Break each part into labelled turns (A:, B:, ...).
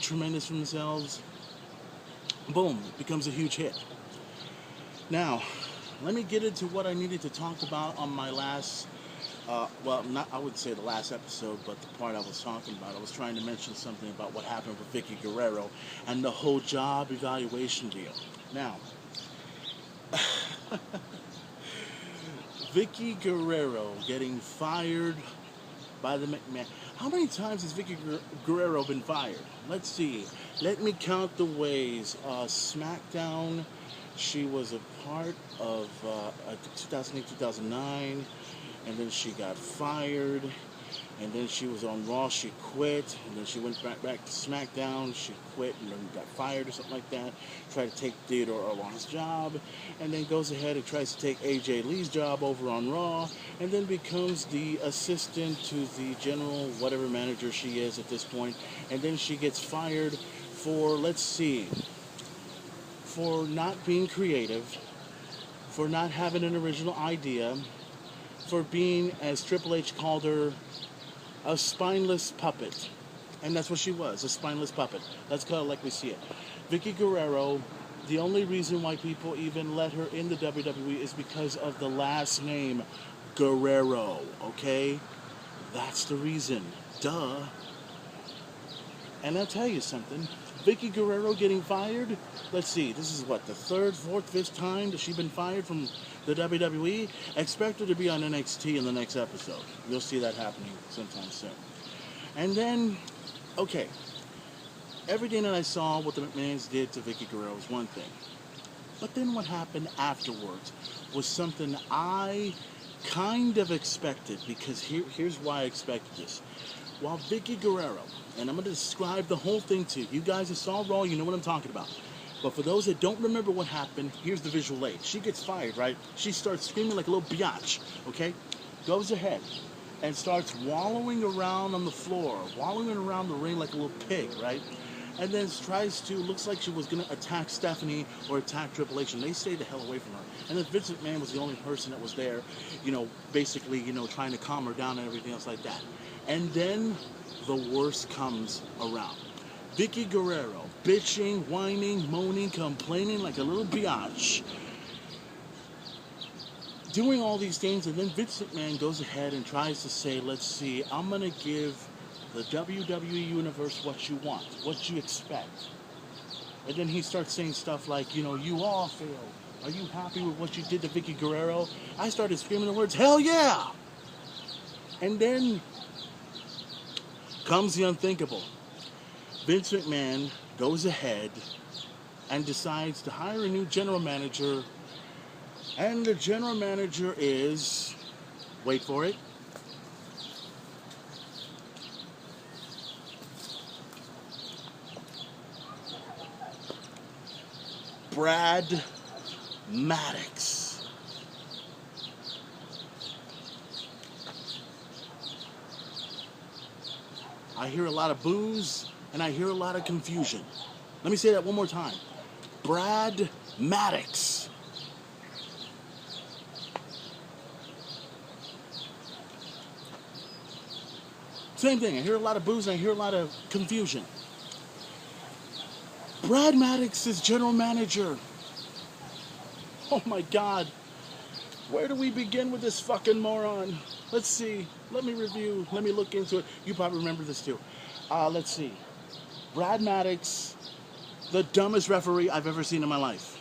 A: tremendous for themselves. Boom, it becomes a huge hit. Now, let me get into what I needed to talk about on my last, well, not I wouldn't say the last episode, but the part I was talking about. I was trying to mention something about what happened with Vickie Guerrero and the whole job evaluation deal. Now, Vickie Guerrero getting fired by the McMahon. How many times has Vickie Guerrero been fired? Let's see. Let me count the ways. SmackDown, she was a part of 2008, 2009, and then she got fired, and then she was on Raw, she quit, and then she went back to SmackDown, she quit, and then got fired or something like that, tried to take Theodore Orlon's job, and then goes ahead and tries to take AJ Lee's job over on Raw, and then becomes the assistant to the general whatever manager she is at this point, and then she gets fired for, let's see, for not being creative, for not having an original idea, for being, as Triple H called her, a spineless puppet. And that's what she was, a spineless puppet. Let's call it like we see it. Vickie Guerrero, the only reason why people even let her in the WWE is because of the last name, Guerrero, okay? That's the reason. Duh. And I'll tell you something. Vickie Guerrero getting fired, let's see, this is what, the third, fourth, fifth time that she's been fired from the WWE? Expect her to be on NXT in the next episode. You'll see that happening sometime soon. And then, okay, everything that I saw what the McMahons did to Vickie Guerrero was one thing. But then what happened afterwards was something I kind of expected, because here's why I expected this. While Vickie Guerrero, and I'm going to describe the whole thing to you. You guys that saw Raw, you know what I'm talking about. But for those that don't remember what happened, here's the visual aid. She gets fired, right? She starts screaming like a little biatch, okay? Goes ahead and starts wallowing around on the floor, wallowing around the ring like a little pig, right? And then tries to, looks like she was going to attack Stephanie or attack Triple H, and they stayed the hell away from her. And then Vince McMahon was the only person that was there, basically, trying to calm her down and everything else like that. And then the worst comes around. Vickie Guerrero, bitching, whining, moaning, complaining like a little biatch, doing all these things, and then Vince McMahon goes ahead and tries to say, let's see, I'm going to give the WWE Universe what you want, what you expect. And then he starts saying stuff like, you all failed. Are you happy with what you did to Vickie Guerrero? I started screaming the words, hell yeah! And then comes the unthinkable. Vince McMahon goes ahead and decides to hire a new general manager, and the general manager is, wait for it, Brad Maddox. I hear a lot of boos, and I hear a lot of confusion. Let me say that one more time. Brad Maddox. Same thing. I hear a lot of boos, and I hear a lot of confusion. Brad Maddox is general manager. Oh my God. Where do we begin with this fucking moron? Let's see. Let me review. Let me look into it. You probably remember this too. Let's see. Brad Maddox, the dumbest referee I've ever seen in my life.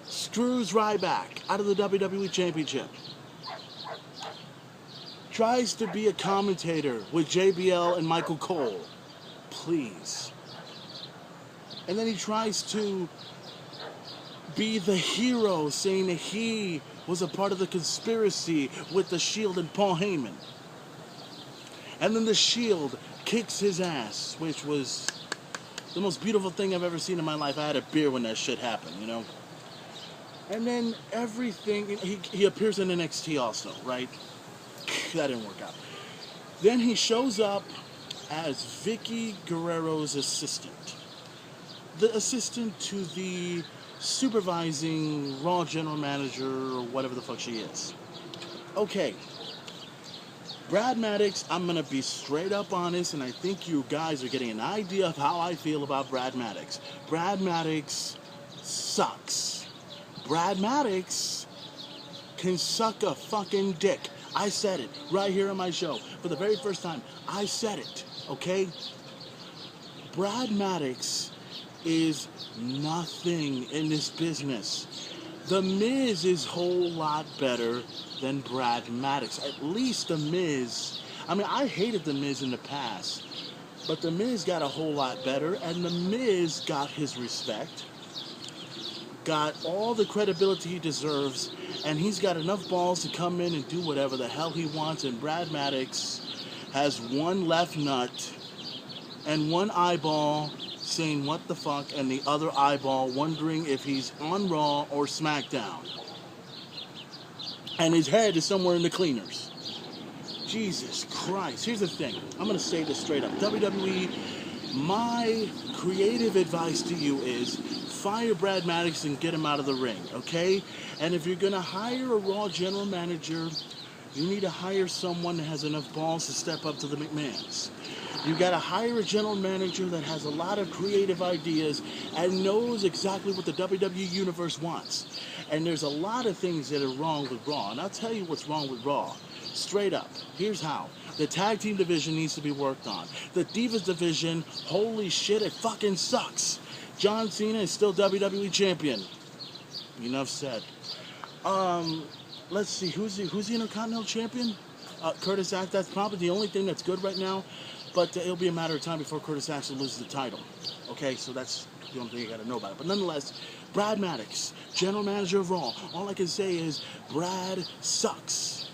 A: Screws Ryback out of the WWE Championship. Tries to be a commentator with JBL and Michael Cole. Please. And then he tries to be the hero, saying that he was a part of the conspiracy with the Shield and Paul Heyman. And then the Shield kicks his ass, which was the most beautiful thing I've ever seen in my life. I had a beer when that shit happened, And then everything, he appears in NXT also, right? That didn't work out. Then he shows up as Vickie Guerrero's assistant. The assistant to the supervising Raw general manager or whatever the fuck she is. Okay. Brad Maddox, I'm going to be straight up honest, and I think you guys are getting an idea of how I feel about Brad Maddox. Brad Maddox sucks. Brad Maddox can suck a fucking dick. I said it right here on my show. For the very first time, I said it, okay? Brad Maddox is nothing in this business. The Miz is a whole lot better than Brad Maddox. At least The Miz. I mean, I hated The Miz in the past, but The Miz got a whole lot better, and The Miz got his respect, got all the credibility he deserves, and he's got enough balls to come in and do whatever the hell he wants, and Brad Maddox has one left nut and one eyeball saying what the fuck, and the other eyeball wondering if he's on Raw or SmackDown. And his head is somewhere in the cleaners. Jesus Christ. Here's the thing. I'm going to say this straight up. WWE, my creative advice to you is fire Brad Maddox and get him out of the ring, okay? And if you're going to hire a Raw general manager, you need to hire someone that has enough balls to step up to the McMahons. You got to hire a general manager that has a lot of creative ideas and knows exactly what the WWE Universe wants. And there's a lot of things that are wrong with Raw. And I'll tell you what's wrong with Raw. Straight up. Here's how. The tag team division needs to be worked on. The Divas division, holy shit, it fucking sucks. John Cena is still WWE champion. Enough said. Let's see, who's the Intercontinental champion? Curtis Axel. That's probably the only thing that's good right now. But it'll be a matter of time before Curtis Axel loses the title. Okay, so that's the only thing you got to know about it. But nonetheless, Brad Maddox, general manager of Raw. All I can say is Brad sucks.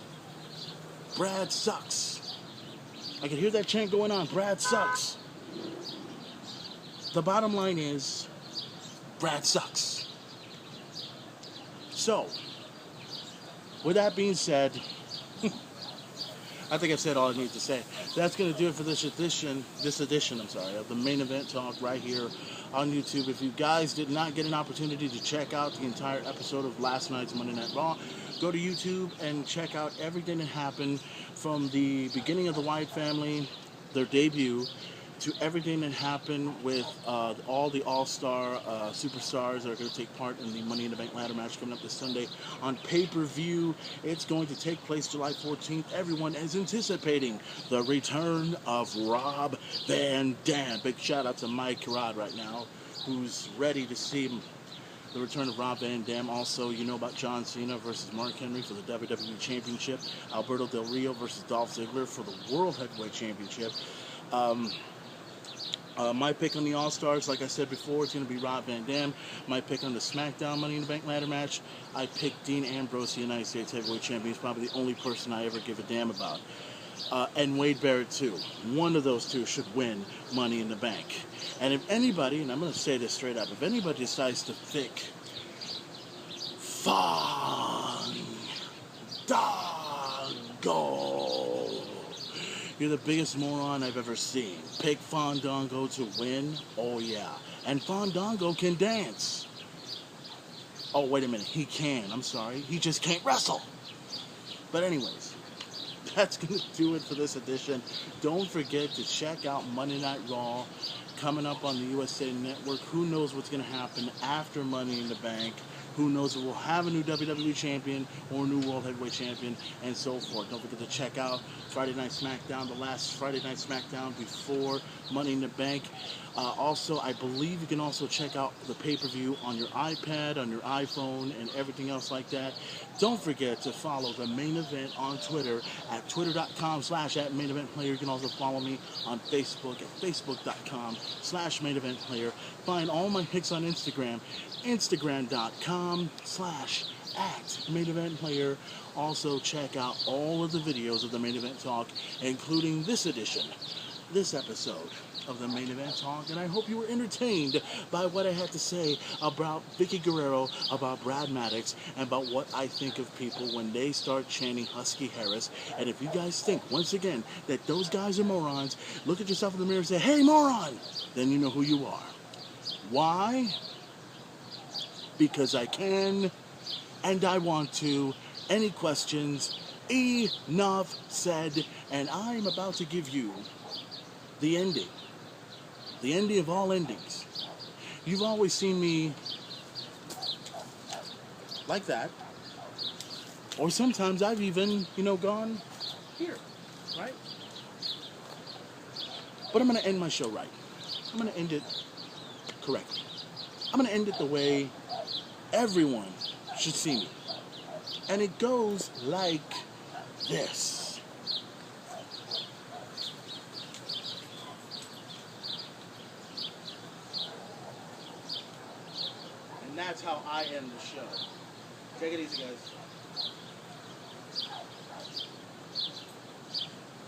A: Brad sucks. I can hear that chant going on. Brad sucks. The bottom line is Brad sucks. So, with that being said, I think I've said all I need to say. That's going to do it for this edition of the Main Event Talk right here on YouTube. If you guys did not get an opportunity to check out the entire episode of last night's Monday Night Raw, go to YouTube and check out everything that happened from the beginning of the Wyatt family, their debut, to everything that happened with all the all-star superstars that are going to take part in the Money in the Bank ladder match coming up this Sunday on pay-per-view. It's going to take place July 14th. Everyone is anticipating the return of Rob Van Dam. Big shout-out to Mike Carrad right now, who's ready to see the return of Rob Van Dam. Also, you know about John Cena versus Mark Henry for the WWE Championship. Alberto Del Rio versus Dolph Ziggler for the World Heavyweight Championship. My pick on the All-Stars, like I said before, it's going to be Rob Van Dam. My pick on the SmackDown Money in the Bank ladder match, I picked Dean Ambrose, the United States Heavyweight Champion. He's probably the only person I ever give a damn about. And Wade Barrett, too. One of those two should win Money in the Bank. And if anybody, and I'm going to say this straight up, if anybody decides to pick Fandango, you're the biggest moron I've ever seen. Pick Fandango to win? Oh, yeah. And Fandango can dance. Oh, wait a minute. He can. I'm sorry. He just can't wrestle. But anyways, that's going to do it for this edition. Don't forget to check out Monday Night Raw coming up on the USA Network. Who knows what's going to happen after Money in the Bank? Who knows if we'll have a new WWE champion or a new World Heavyweight champion and so forth. Don't forget to check out Friday Night SmackDown, the last Friday Night SmackDown before Money in the Bank. Also, I believe you can also check out the pay-per-view on your iPad, on your iPhone, and everything else like that. Don't forget to follow the Main Event on Twitter at twitter.com/@MainEventPlayer. You can also follow me on Facebook at facebook.com/MainEventPlayer. Find all my hits on Instagram, instagram.com/@MainEventPlayer. Also, check out all of the videos of the Main Event Talk, including this episode of the Main Event Talk, and I hope you were entertained by what I had to say about Vickie Guerrero, about Brad Maddox, and about what I think of people when they start chanting Husky Harris. And if you guys think, once again, that those guys are morons, look at yourself in the mirror and say, "Hey, moron!" Then you know who you are. Why? Because I can, and I want to. Any questions, Enough said, and I'm about to give you the ending. The ending of all endings. You've always seen me like that. Or sometimes I've even, gone here, right? But I'm going to end my show right. I'm going to end it correctly. I'm going to end it the way everyone should see me. And it goes like this. And that's how I end the show. Take it easy, guys.